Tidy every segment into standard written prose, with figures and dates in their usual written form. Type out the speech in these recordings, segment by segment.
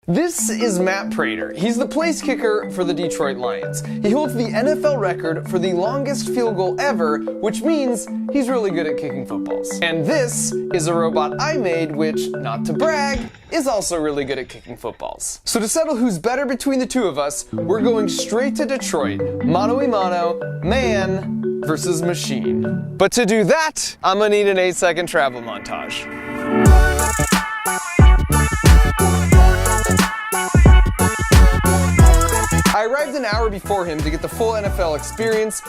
This is Matt Prater. He's the place kicker for the Detroit Lions. He holds the NFL record for the longest field goal ever, which means he's really good at kicking footballs. And this is a robot I made, which, not to brag, is also really good at kicking footballs. So to settle who's better between the two of us, we're going straight to Detroit. Mano a mano, man versus machine. But to do that, I'm gonna need an 8-second travel montage. I arrived an hour before him to get the full NFL experience,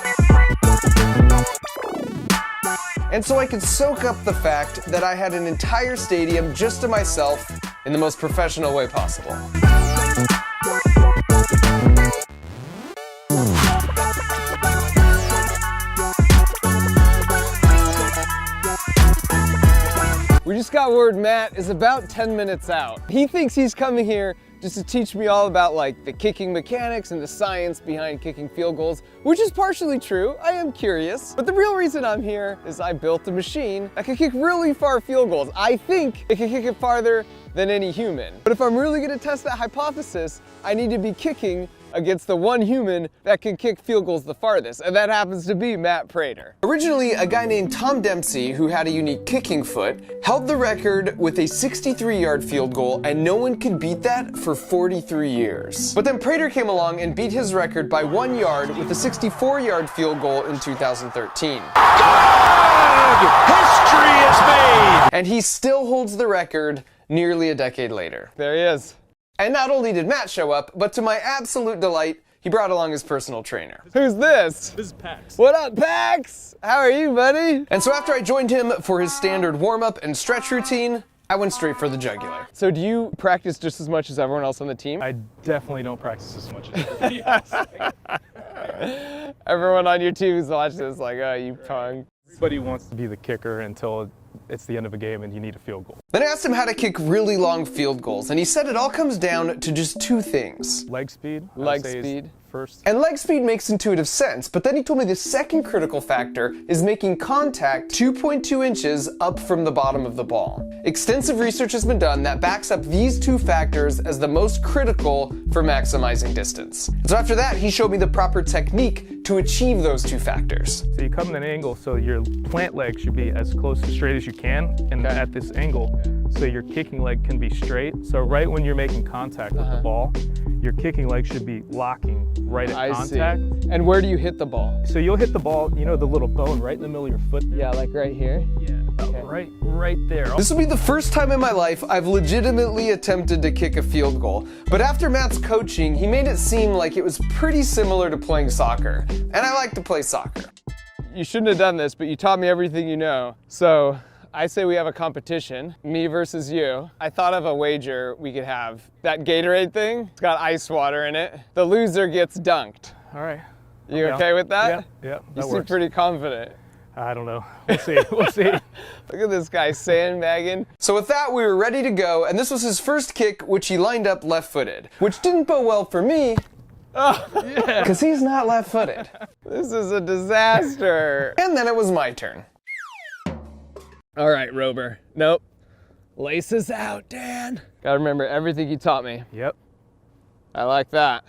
and so I could soak up the fact that I had an entire stadium just to myself in the most professional way possible. We just got word Matt is about 10 minutes out. He thinks he's coming here just to teach me all about like the kicking mechanics and the science behind kicking field goals, which is partially true. I am curious. But the real reason I'm here is I built a machine that can kick really far field goals. I think it can kick it farther than any human. But if I'm really gonna test that hypothesis, I need to be kicking against the one human that can kick field goals the farthest, and that happens to be Matt Prater. Originally, a guy named Tom Dempsey, who had a unique kicking foot, held the record with a 63-yard field goal, and no one could beat that for 43 years. But then Prater came along and beat his record by 1 yard with a 64-yard field goal in 2013. Good! History is made! And he still holds the record nearly a decade later. There he is. And not only did Matt show up, but to my absolute delight, he brought along his personal trainer. Who's this? This is Pax. What up, Pax? How are you, buddy? And so after I joined him for his standard warm-up and stretch routine, I went straight for the jugular. So do you practice just as much as everyone else on the team? I definitely don't practice as much as yes. Everyone on your team is watching this like, oh, you punk. Everybody wants to be the kicker until it's the end of a game and you need a field goal. Then I asked him how to kick really long field goals, and he said it all comes down to just two things. Leg speed. Leg speed. First. And leg speed makes intuitive sense, but then he told me the second critical factor is making contact 2.2 inches up from the bottom of the ball. Extensive research has been done that backs up these two factors as the most critical for maximizing distance. So after that, he showed me the proper technique to achieve those two factors. So you come at an angle so your plant leg should be as close to straight as you can, and at this angle, so your kicking leg can be straight. So right when you're making contact with the ball, your kicking leg should be locking right at contact. See. And where do you hit the ball? So you'll hit the ball, you know, the little bone right in the middle of your foot. Yeah, like right here? Yeah, okay. right there. This will be the first time in my life I've legitimately attempted to kick a field goal. But after Matt's coaching, he made it seem like it was pretty similar to playing soccer. And I like to play soccer. You shouldn't have done this, but you taught me everything you know. So I say we have a competition, me versus you. I thought of a wager we could have. That Gatorade thing, it's got ice water in it. The loser gets dunked. All right. You okay with that? Yeah, You seem pretty confident. I don't know. We'll see. We'll see. Look at this guy sandbagging. So with that, we were ready to go, and this was his first kick, which he lined up left-footed, which didn't bode well for me. Oh, yeah. Because he's not left-footed. This is a disaster. And then it was my turn. All right, Rober. Nope. Laces out, Dan. Gotta remember everything you taught me. Yep. I like that.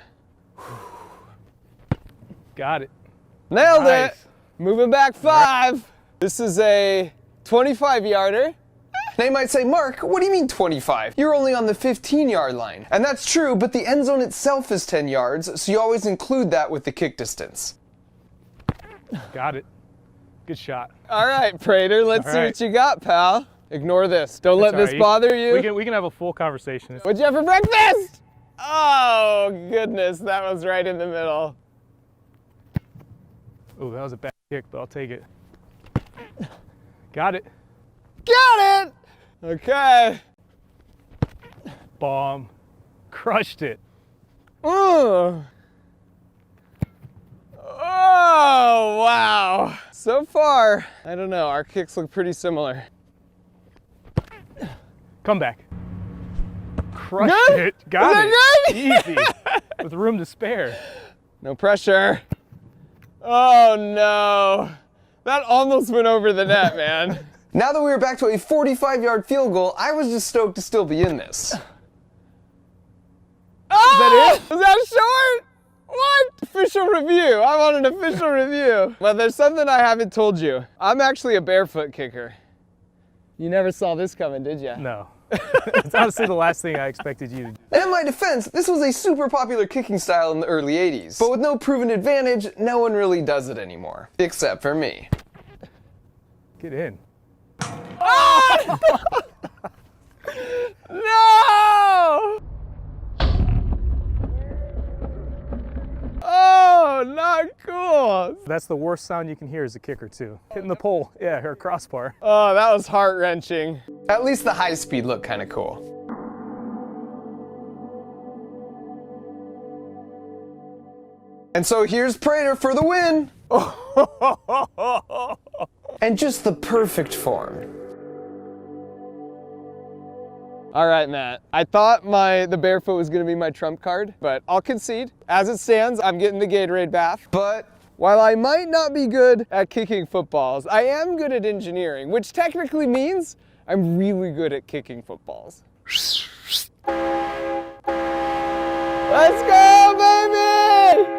Got it. Nailed Nice. it. Moving back 5. This is a 25-yarder. Now you might say, Mark, what do you mean 25? You're only on the 15-yard line. And that's true, but the end zone itself is 10 yards, so you always include that with the kick distance. Got it. Good shot. All right, Prater, let's see what you got, pal. Ignore this. Don't let this bother you. We can have a full conversation. What'd you have for breakfast? Oh, goodness, that was right in the middle. Oh, that was a bad kick, but I'll take it. Got it. Got it! Okay. Bomb. Crushed it. Oh, wow. So far, I don't know, our kicks look pretty similar. Come back. Crushed it. Got it. Easy. With room to spare. No pressure. Oh no. That almost went over the net, man. Now that we were back to a 45-yard field goal, I was just stoked to still be in this. Was that short? What? Official review. I want an official review. Well, there's something I haven't told you. I'm actually a barefoot kicker. You never saw this coming, did you? No. It's honestly the last thing I expected you to do. In my defense, this was a super popular kicking style in the early 80s. But with no proven advantage, no one really does it anymore. Except for me. Get in. Oh! No! Oh, not cool. That's the worst sound you can hear as a kicker too. Hitting the pole, yeah, or crossbar. Oh, that was heart-wrenching. At least the high speed looked kind of cool. And so here's Prater for the win. And just the perfect form. All right, Matt. I thought the barefoot was gonna be my trump card, but I'll concede. As it stands, I'm getting the Gatorade bath. But while I might not be good at kicking footballs, I am good at engineering, which technically means I'm really good at kicking footballs. Let's go, baby!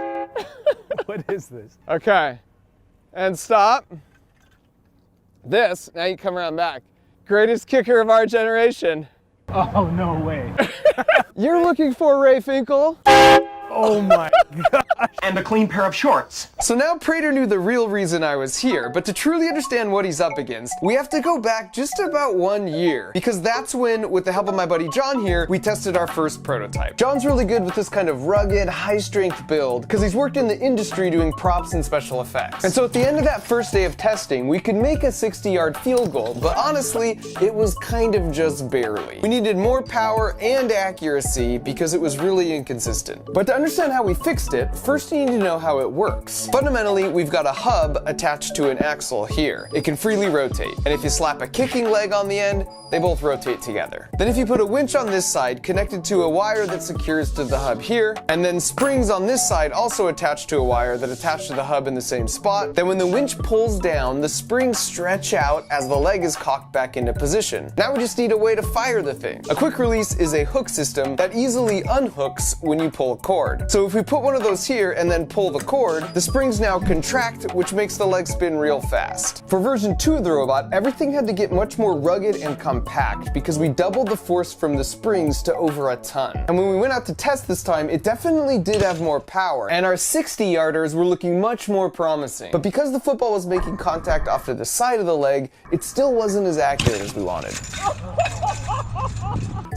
What is this? Okay, and stop. This, now you come around back. Greatest kicker of our generation. Oh, no way. You're looking for Ray Finkel? Oh my gosh. And a clean pair of shorts. So now Prater knew the real reason I was here, but to truly understand what he's up against, we have to go back just about 1 year, because that's when, with the help of my buddy John here, we tested our first prototype. John's really good with this kind of rugged, high-strength build, because he's worked in the industry doing props and special effects. And so at the end of that first day of testing, we could make a 60-yard field goal, but honestly, it was kind of just barely. We needed more power and accuracy because it was really inconsistent. But to understand how we fixed it, first you need to know how it works. Fundamentally, we've got a hub attached to an axle here. It can freely rotate, and if you slap a kicking leg on the end, they both rotate together. Then if you put a winch on this side connected to a wire that secures to the hub here, and then springs on this side also attached to a wire that attach to the hub in the same spot, then when the winch pulls down, the springs stretch out as the leg is cocked back into position. Now we just need a way to fire the thing. A quick release is a hook system that easily unhooks when you pull a cord. So if we put one of those here and then pull the cord, the springs now contract, which makes the leg spin real fast. For version 2 of the robot, everything had to get much more rugged and compact because we doubled the force from the springs to over a ton. And when we went out to test this time, it definitely did have more power, and our 60-yarders were looking much more promising. But because the football was making contact off to the side of the leg, it still wasn't as accurate as we wanted.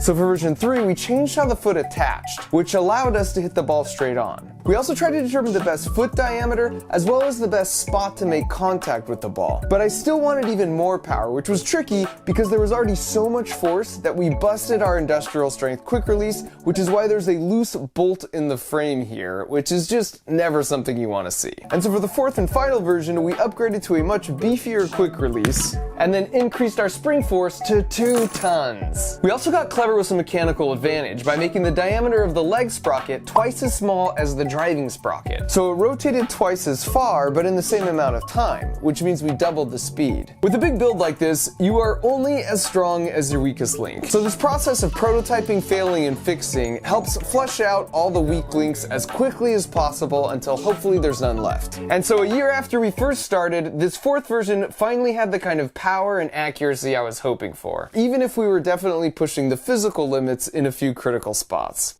So for version 3, we changed how the foot attached, which allowed us to hit the ball straight on. We also tried to determine the best foot diameter, as well as the best spot to make contact with the ball. But I still wanted even more power, which was tricky because there was already so much force that we busted our industrial strength quick release, which is why there's a loose bolt in the frame here, which is just never something you want to see. And so for the 4th and final version, we upgraded to a much beefier quick release, and then increased our spring force to 2 tons. We also got clever with some mechanical advantage by making the diameter of the leg sprocket twice as small as the driving sprocket. So it rotated twice as far, but in the same amount of time, which means we doubled the speed. With a big build like this, you are only as strong as your weakest link. So this process of prototyping, failing, and fixing helps flush out all the weak links as quickly as possible until hopefully there's none left. And so a year after we first started, this 4th version finally had the kind of power and accuracy I was hoping for, even if we were definitely pushing the physical limits in a few critical spots.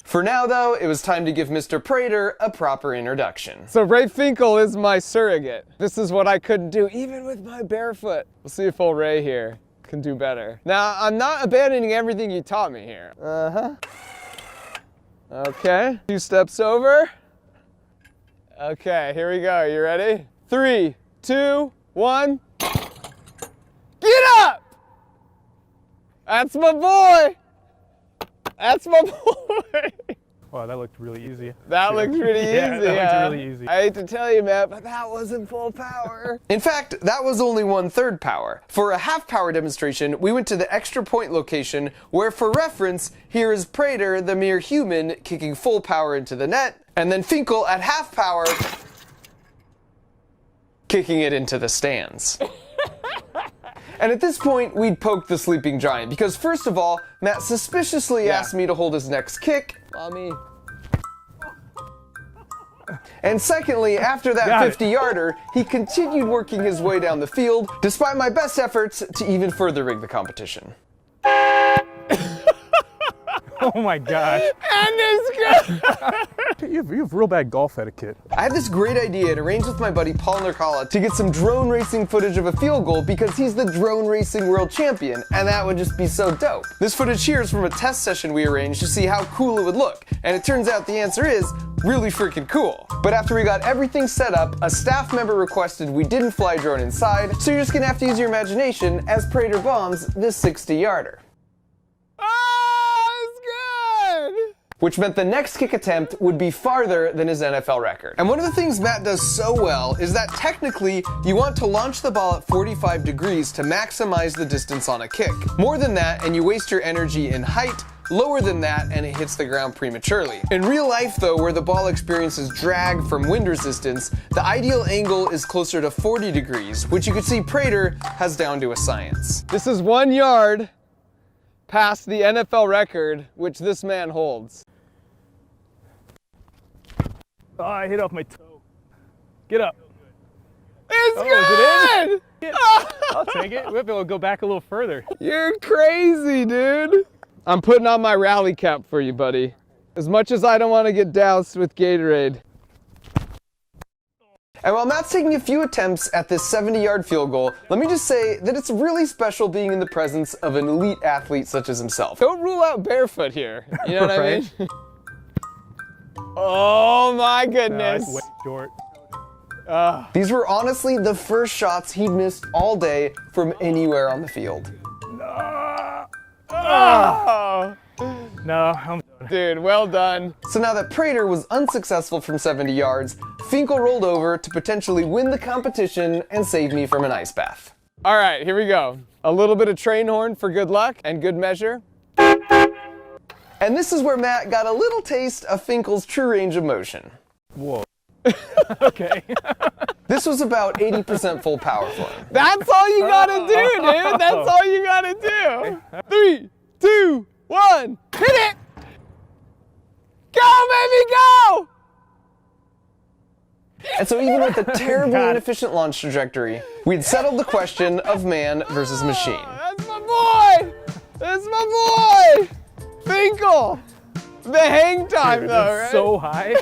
For now, though, it was time to give Mr. Prater a proper introduction. So Ray Finkel is my surrogate. This is what I couldn't do, even with my barefoot. We'll see if old Ray here can do better. Now, I'm not abandoning everything you taught me here. Okay, 2 steps over. Okay, here we go. You ready? 3, 2, 1. Get up! That's my boy! That's my boy! Wow, that looked really easy. That looked pretty easy. Yeah, that looked really easy. I hate to tell you, Matt, but that wasn't full power. In fact, that was only 1/3 power. For a half power demonstration, we went to the extra point location where, for reference, here is Prater, the mere human, kicking full power into the net, and then Finkel at half power, kicking it into the stands. And at this point, we'd poked the sleeping giant because, first of all, Matt suspiciously asked me to hold his next kick. Mommy, And secondly, after that 50-yarder, he continued working his way down the field, despite my best efforts to even further rig the competition. Oh my gosh. And it's good! You have real bad golf etiquette. I had this great idea to arrange with my buddy Paul Nurkala to get some drone racing footage of a field goal because he's the drone racing world champion, and that would just be so dope. This footage here is from a test session we arranged to see how cool it would look, and it turns out the answer is really freaking cool. But after we got everything set up, a staff member requested we didn't fly a drone inside, so you're just gonna have to use your imagination as Prater bombs this 60-yarder. Which meant the next kick attempt would be farther than his NFL record. And one of the things Matt does so well is that technically you want to launch the ball at 45 degrees to maximize the distance on a kick. More than that and you waste your energy in height, lower than that and it hits the ground prematurely. In real life though, where the ball experiences drag from wind resistance, the ideal angle is closer to 40 degrees, which you can see Prater has down to a science. This is 1 yard past the NFL record, which this man holds. Oh, I hit off my toe. Get up. It's good! Is it in? I'll take it. We'll be able to go back a little further. You're crazy, dude. I'm putting on my rally cap for you, buddy. As much as I don't want to get doused with Gatorade. And while Matt's taking a few attempts at this 70-yard field goal, let me just say that it's really special being in the presence of an elite athlete such as himself. Don't rule out barefoot here. You know what I mean? Oh my goodness. That's way short. These were honestly the first shots he'd missed all day from anywhere on the field. No, I'm done. Dude, well done. So now that Prater was unsuccessful from 70 yards, Finkel rolled over to potentially win the competition and save me from an ice bath. All right, here we go. A little bit of train horn for good luck and good measure. And this is where Matt got a little taste of Finkel's true range of motion. Whoa. Okay. This was about 80% full power for him. That's all you gotta do, dude. That's all you gotta do. 3, 2, 1, hit it! Go, baby, go! And so even with the terribly inefficient launch trajectory, we'd settled the question of man versus machine. That's my boy! That's my boy! Finkel! The hang time, dude, though, right? So high.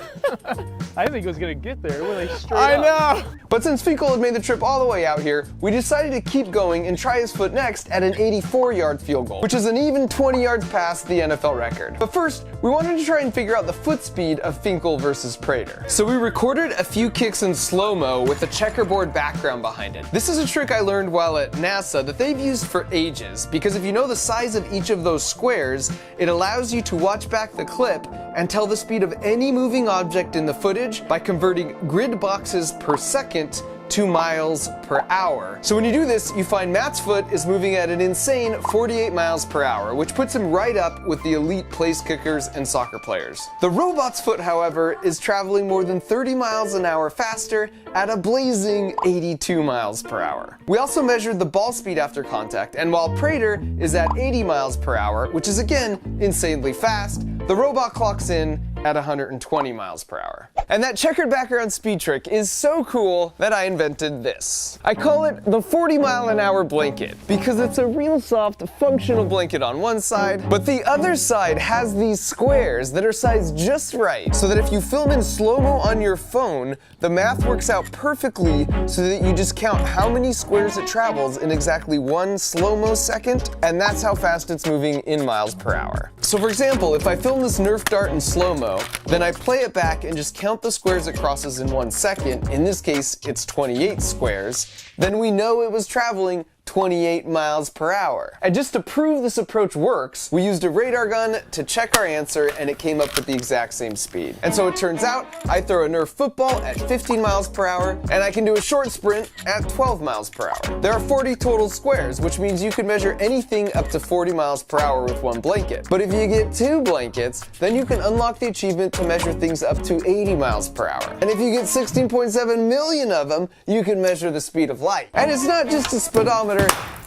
I didn't think it was gonna get there. It went like straight I up. know. But since Finkel had made the trip all the way out here, we decided to keep going and try his foot next at an 84-yard field goal, which is an even 20 yards past the NFL record. But first, we wanted to try and figure out the foot speed of Finkel versus Prater. So we recorded a few kicks in slow-mo with a checkerboard background behind it. This is a trick I learned while at NASA that they've used for ages, because if you know the size of each of those squares, it allows you to watch back the clip and tell the speed of any moving object in the footage by converting grid boxes per second to miles per hour. So when you do this, you find Matt's foot is moving at an insane 48 miles per hour, which puts him right up with the elite place kickers and soccer players. The robot's foot, however, is traveling more than 30 miles an hour faster at a blazing 82 miles per hour. We also measured the ball speed after contact, and while Prater is at 80 miles per hour, which is again insanely fast, the robot clocks in at 120 miles per hour. And that checkered background speed trick is so cool that I invented this. I call it the 40-mile-an-hour blanket because it's a real soft, functional blanket on one side, but the other side has these squares that are sized just right so that if you film in slow-mo on your phone, the math works out perfectly so that you just count how many squares it travels in exactly 1 slow-mo second, and that's how fast it's moving in miles per hour. So for example, if I film this Nerf dart in slow-mo, then I play it back and just count the squares it crosses in 1 second, in this case it's 28 squares, then we know it was traveling 28 miles per hour. And just to prove this approach works, we used a radar gun to check our answer and it came up with the exact same speed. And so it turns out I throw a Nerf football at 15 miles per hour and I can do a short sprint at 12 miles per hour. There are 40 total squares, which means you can measure anything up to 40 miles per hour with 1 blanket. But if you get 2 blankets, then you can unlock the achievement to measure things up to 80 miles per hour. And if you get 16.7 million of them, you can measure the speed of light. And it's not just a speedometer.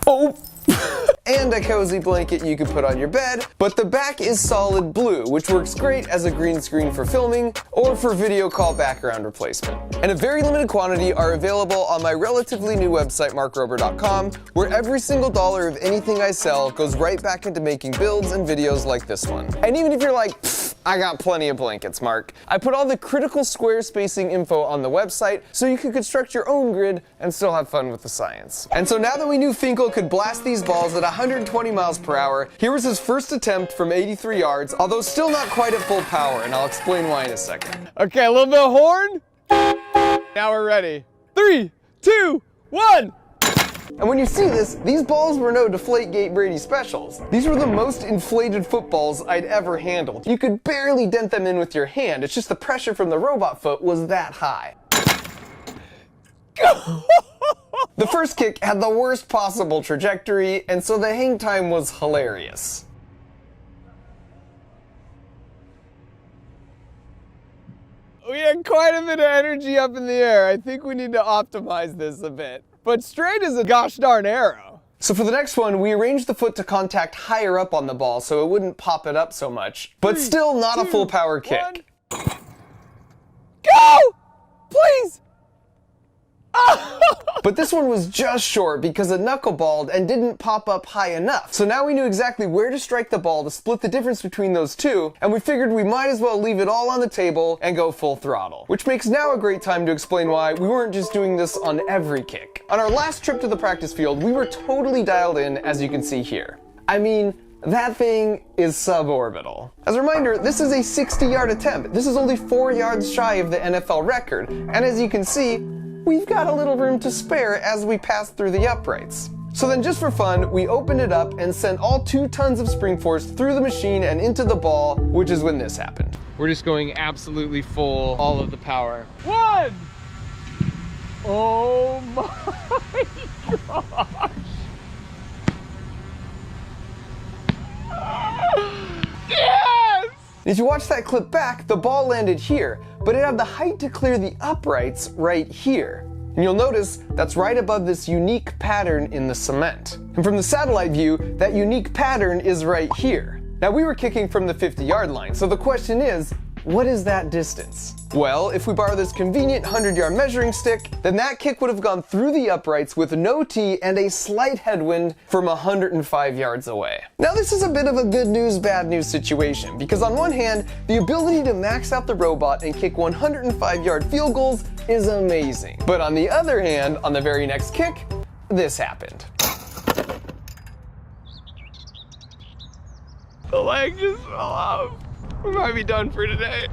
Oh! and a cozy blanket you could put on your bed, but the back is solid blue, which works great as a green screen for filming or for video call background replacement. And a very limited quantity are available on my relatively new website, markrober.com, where every single dollar of anything I sell goes right back into making builds and videos like this one. And even if you're like, I got plenty of blankets, Mark, I put all the critical square spacing info on the website so you can construct your own grid and still have fun with the science. And so now that we knew Finkel could blast these balls at 120 miles per hour, here was his first attempt from 83 yards, although still not quite at full power, and I'll explain why in a second. Okay, a little bit of horn. Now we're ready. 3, 2, 1. And when you see this, these balls were no Deflategate Brady specials. These were the most inflated footballs I'd ever handled. You could barely dent them in with your hand. It's just the pressure from the robot foot was that high. The first kick had the worst possible trajectory, and so the hang time was hilarious. We had quite a bit of energy up in the air. I think we need to optimize this a bit. But straight is a gosh darn arrow. So for the next one, we arranged the foot to contact higher up on the ball so it wouldn't pop it up so much. But still not a full power kick. Go! Please! But this one was just short because it knuckleballed and didn't pop up high enough. So now we knew exactly where to strike the ball to split the difference between those two, and we figured we might as well leave it all on the table and go full throttle. Which makes now a great time to explain why we weren't just doing this on every kick. On our last trip to the practice field, we were totally dialed in, as you can see here. I mean, that thing is suborbital. As a reminder, this is a 60-yard attempt. This is only 4 yards shy of the NFL record, and as you can see, we've got a little room to spare as we pass through the uprights. So then just for fun, we opened it up and sent all 2 tons of spring force through the machine and into the ball, which is when this happened. We're just going absolutely full, all of the power. 1! Oh my gosh! Yes! If you watch that clip back, the ball landed here, but it had the height to clear the uprights right here. And you'll notice that's right above this unique pattern in the cement. And from the satellite view, that unique pattern is right here. Now we were kicking from the 50-yard line, so the question is, what is that distance? Well, if we borrow this convenient 100-yard measuring stick, then that kick would have gone through the uprights with no tee and a slight headwind from 105 yards away. Now this is a bit of a good news, bad news situation, because on one hand, the ability to max out the robot and kick 105-yard field goals is amazing. But on the other hand, on the very next kick, this happened. The leg just fell off. We might be done for today.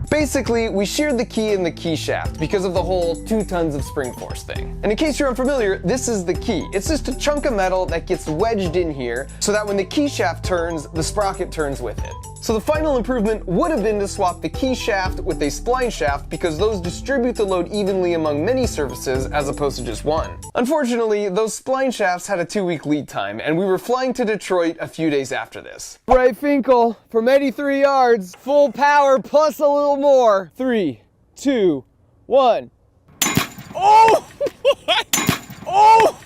Basically, we sheared the key in the key shaft because of the whole 2 tons of spring force thing. And in case you're unfamiliar, this is the key. It's just a chunk of metal that gets wedged in here so that when the key shaft turns, the sprocket turns with it. So the final improvement would have been to swap the key shaft with a spline shaft because those distribute the load evenly among many surfaces as opposed to just one. Unfortunately, those spline shafts had a 2-week lead time and we were flying to Detroit a few days after this. Right, Finkel, from 83 yards, full power plus a little more. 3, 2, 1. Oh! Oh!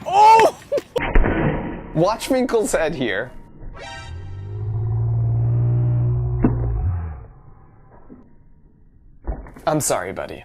Oh! Watch Finkel's head here. I'm sorry, buddy.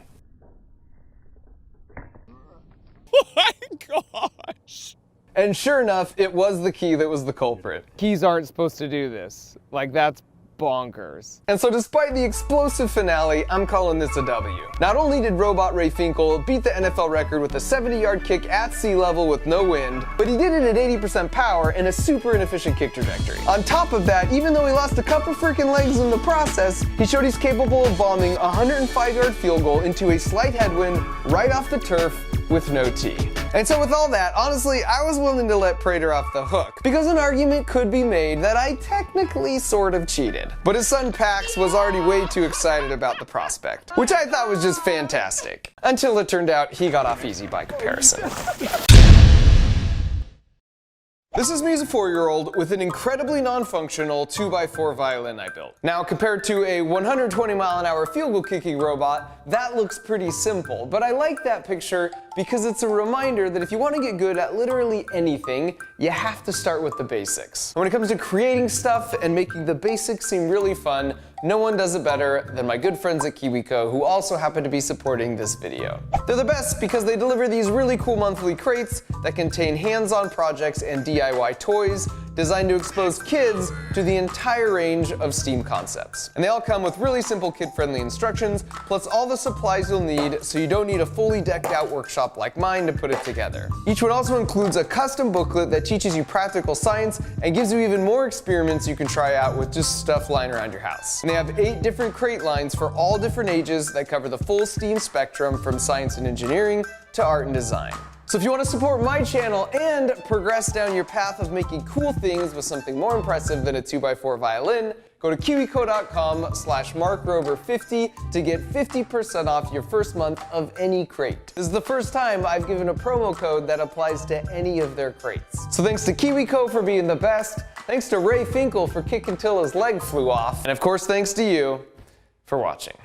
Oh my gosh! And sure enough, it was the key that was the culprit. Keys aren't supposed to do this. Like, that's bonkers. And so despite the explosive finale, I'm calling this a W. Not only did Robot Ray Finkel beat the NFL record with a 70-yard kick at sea level with no wind, but he did it at 80% power and a super inefficient kick trajectory. On top of that, even though he lost a couple freaking legs in the process, he showed he's capable of bombing a 105-yard field goal into a slight headwind right off the turf with no tee. And so with all that, honestly, I was willing to let Prater off the hook, because an argument could be made that I technically sort of cheated. But his son Pax was already way too excited about the prospect, which I thought was just fantastic. Until it turned out he got off easy by comparison. This is me as a 4-year-old with an incredibly non-functional 2x4 violin I built. Now, compared to a 120-mile-an-hour field goal kicking robot, that looks pretty simple, but I like that picture because it's a reminder that if you want to get good at literally anything, you have to start with the basics. When it comes to creating stuff and making the basics seem really fun, no one does it better than my good friends at KiwiCo, who also happen to be supporting this video. They're the best because they deliver these really cool monthly crates that contain hands-on projects and DIY toys designed to expose kids to the entire range of STEAM concepts. And they all come with really simple kid-friendly instructions, plus all the supplies you'll need so you don't need a fully decked out workshop like mine to put it together. Each one also includes a custom booklet that teaches you practical science and gives you even more experiments you can try out with just stuff lying around your house. And they have 8 different crate lines for all different ages that cover the full STEAM spectrum from science and engineering to art and design. So if you want to support my channel and progress down your path of making cool things with something more impressive than a 2x4 violin, go to kiwico.com/markrover50 to get 50% off your first month of any crate. This is the first time I've given a promo code that applies to any of their crates. So thanks to KiwiCo for being the best, thanks to Ray Finkel for kicking till his leg flew off, and of course thanks to you for watching.